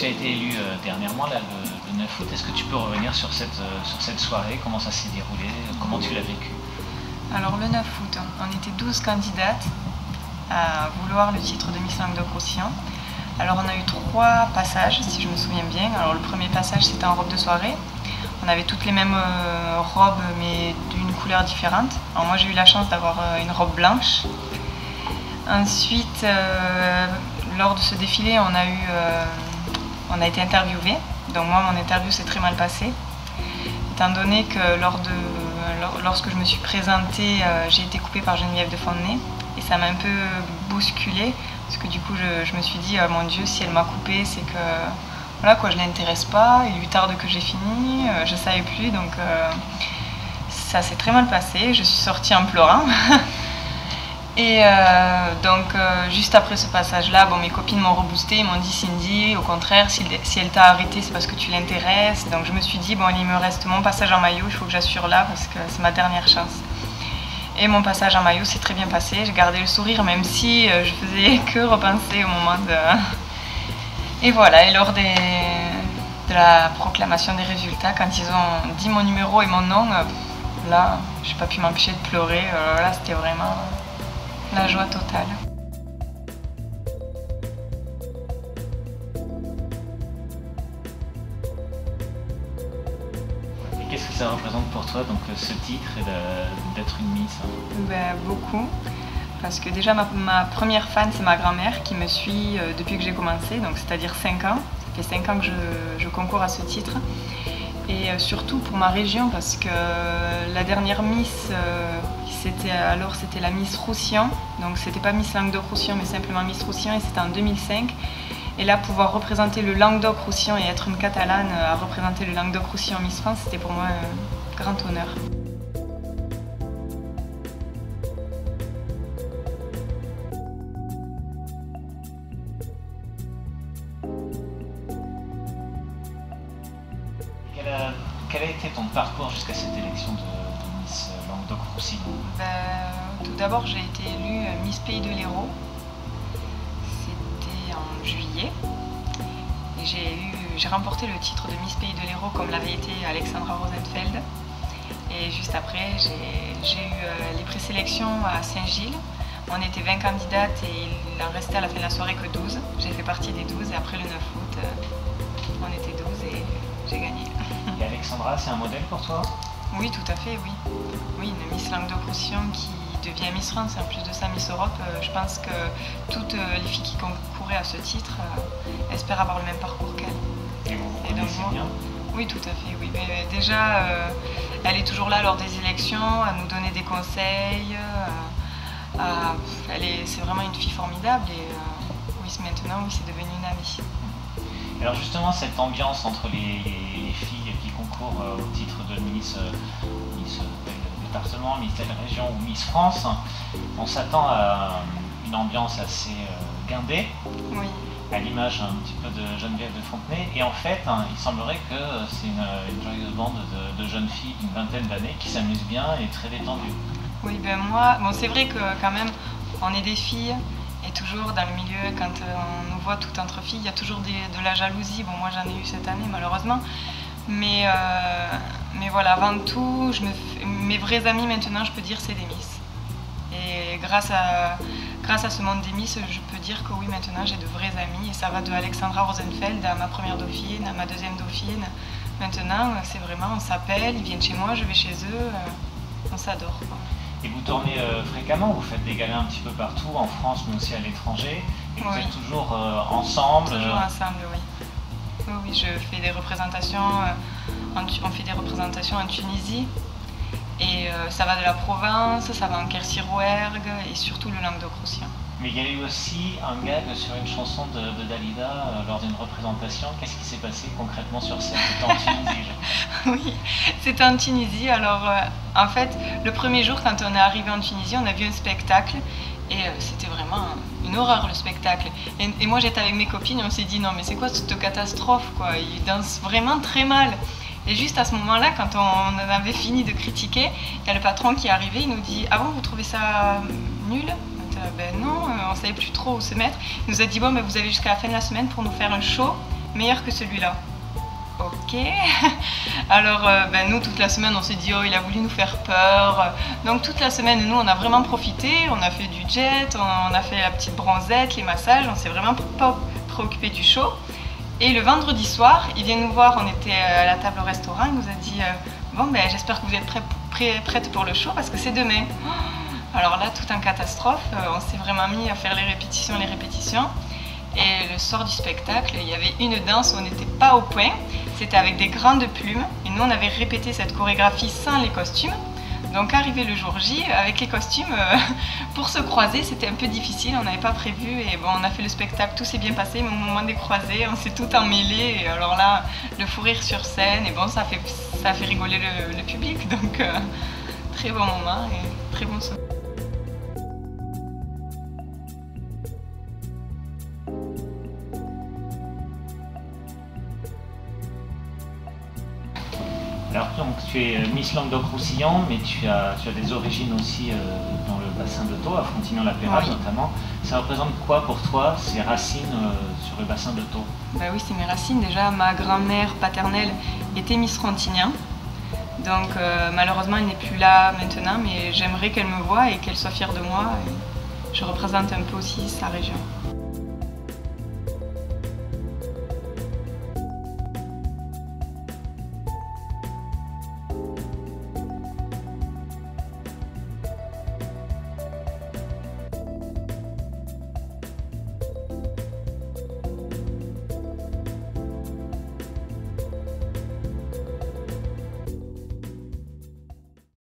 as été élu dernièrement, là, le 9 août. Est-ce que tu peux revenir sur cette soirée? Comment ça s'est déroulé? Comment tu l'as vécu? Alors le 9 août, on était 12 candidates à vouloir le titre de Miss Languedoc-Roussillon. Alors on a eu 3 passages, si je me souviens bien. Alors le premier passage, c'était en robe de soirée. On avait toutes les mêmes robes, mais d'une couleur différente. Alors moi, j'ai eu la chance d'avoir une robe blanche. Ensuite, lors de ce défilé, on a été interviewés. Donc moi, mon interview s'est très mal passée, étant donné que lorsque je me suis présentée, j'ai été coupée par Geneviève de Fontenay. Et ça m'a un peu bousculée, parce que du coup, je me suis dit, mon Dieu, si elle m'a coupée, c'est que voilà quoi, je ne l'intéresse pas, il lui tarde que j'ai fini, je ne savais plus, donc ça s'est très mal passé, je suis sortie en pleurant. Et donc juste après ce passage-là, bon, mes copines m'ont reboosté, ils m'ont dit Cindy, au contraire, si elle t'a arrêté, c'est parce que tu l'intéresses. Donc je me suis dit, bon, il me reste mon passage en maillot, il faut que j'assure là, parce que c'est ma dernière chance. Et mon passage en maillot s'est très bien passé, j'ai gardé le sourire, même si je faisais que repenser au moment de... Et voilà, et lors de la proclamation des résultats, quand ils ont dit mon numéro et mon nom, là, j'ai pas pu m'empêcher de pleurer. Là, c'était vraiment la joie totale. Et qu'est-ce que ça représente pour toi, donc, ce titre et d'être une Miss? Ben, beaucoup. Parce que déjà, ma première fan, c'est ma grand-mère qui me suit depuis que j'ai commencé, donc c'est-à-dire 5 ans. Ça fait 5 ans que je concours à ce titre. Et surtout pour ma région, parce que la dernière Miss, c'était la Miss Roussillon. Donc c'était pas Miss Languedoc-Roussillon, mais simplement Miss Roussillon, et c'était en 2005. Et là, pouvoir représenter le Languedoc-Roussillon et être une Catalane à représenter le Languedoc-Roussillon Miss France, c'était pour moi un grand honneur. Quel a été ton parcours jusqu'à cette élection de Miss Languedoc-Roussillon? Tout d'abord, j'ai été élue Miss Pays de l'Hérault. C'était en juillet. Et j'ai remporté le titre de Miss Pays de l'Hérault comme l'avait été Alexandra Rosenfeld. Et juste après, j'ai eu les présélections à Saint-Gilles. On était 20 candidates et il en restait à la fin de la soirée que 12. J'ai fait partie des 12 et après le 9 août, on était 12 et j'ai gagné. Et Alexandra, c'est un modèle pour toi? Oui, tout à fait, oui. Oui, une Miss Languedoc-Roussillon qui devient Miss France, en plus de ça Miss Europe. Je pense que toutes les filles qui concouraient à ce titre espèrent avoir le même parcours qu'elle. Et vous vous connaissez bien? Oui, tout à fait, oui. Mais déjà, elle est toujours là lors des élections, à nous donner des conseils. C'est vraiment une fille formidable et oui, maintenant, oui, c'est devenu une amie. Alors justement, cette ambiance entre les filles qui concourent au titre de Miss département, Miss telle région ou Miss France, on s'attend à une ambiance assez guindée, oui, à l'image un petit peu de Geneviève de Fontenay. Et en fait, il semblerait que c'est une joyeuse bande de jeunes filles d'une vingtaine d'années qui s'amusent bien et très détendues. Oui, ben moi, bon, c'est vrai que quand même, on est des filles. Et toujours dans le milieu, quand on nous voit toutes entre filles, il y a toujours de la jalousie. Bon, moi j'en ai eu cette année malheureusement. Mais voilà, avant tout, mes vrais amis maintenant, je peux dire, c'est des Miss. Et grâce à ce monde des Miss, je peux dire que oui, maintenant j'ai de vrais amis. Et ça va de Alexandra Rosenfeld à ma première dauphine, à ma deuxième dauphine. Maintenant, c'est vraiment, on s'appelle, ils viennent chez moi, je vais chez eux, on s'adore. Et vous tournez fréquemment, vous faites des galas un petit peu partout, en France mais aussi à l'étranger, et vous êtes toujours ensemble? Toujours ensemble, oui. Oui, je fais des représentations, on fait des représentations en Tunisie, et ça va de la Provence, ça va en Quercy-Rouergue, et surtout le Languedoc-Roussillon. Mais il y a eu aussi un gag sur une chanson de Dalida lors d'une représentation. Qu'est-ce qui s'est passé concrètement sur scène? C'était en Tunisie, je crois. Oui, c'était en Tunisie. Alors, en fait, le premier jour, quand on est arrivé en Tunisie, on a vu un spectacle. Et c'était vraiment une horreur, le spectacle. Et moi, j'étais avec mes copines et on s'est dit, non, mais c'est quoi cette catastrophe, quoi? Ils dansent vraiment très mal. Et juste à ce moment-là, quand on avait fini de critiquer, il y a le patron qui est arrivé, il nous dit, ah bon, vous trouvez ça nul? Ben non, on ne savait plus trop où se mettre. Il nous a dit, bon, mais vous avez jusqu'à la fin de la semaine pour nous faire un show. meilleur que celui-là. Ok. Alors nous toute la semaine on s'est dit oh il a voulu nous faire peur. Donc toute la semaine nous on a vraiment profité, on a fait du jet, on a fait la petite bronzette, les massages, on s'est vraiment pas préoccupé du show. Et le vendredi soir il vient nous voir, on était à la table au restaurant, il nous a dit bon j'espère que vous êtes prête pour le show parce que c'est demain. Alors là tout en catastrophe, on s'est vraiment mis à faire les répétitions. Et le soir du spectacle, il y avait une danse où on n'était pas au point. C'était avec des grandes plumes. Et nous, on avait répété cette chorégraphie sans les costumes. Donc, arrivé le jour J, avec les costumes, pour se croiser, c'était un peu difficile. On n'avait pas prévu. Et bon, on a fait le spectacle, tout s'est bien passé. Mais au moment des croisés, on s'est tout emmêlé. Et alors là, le fou rire sur scène. Et bon, ça a fait rigoler le public. Donc, très bon moment et très bon souvenir. Alors donc tu es Miss Languedoc-Roussillon, mais tu as des origines aussi dans le bassin de Thau, à Frontignan-la-Pérade oui. notamment. Ça représente quoi pour toi, ces racines sur le bassin de Thau? Oui, c'est mes racines. Déjà, ma grand-mère paternelle était Miss Frontignan. Donc malheureusement, elle n'est plus là maintenant, mais j'aimerais qu'elle me voie et qu'elle soit fière de moi. Et je représente un peu aussi sa région.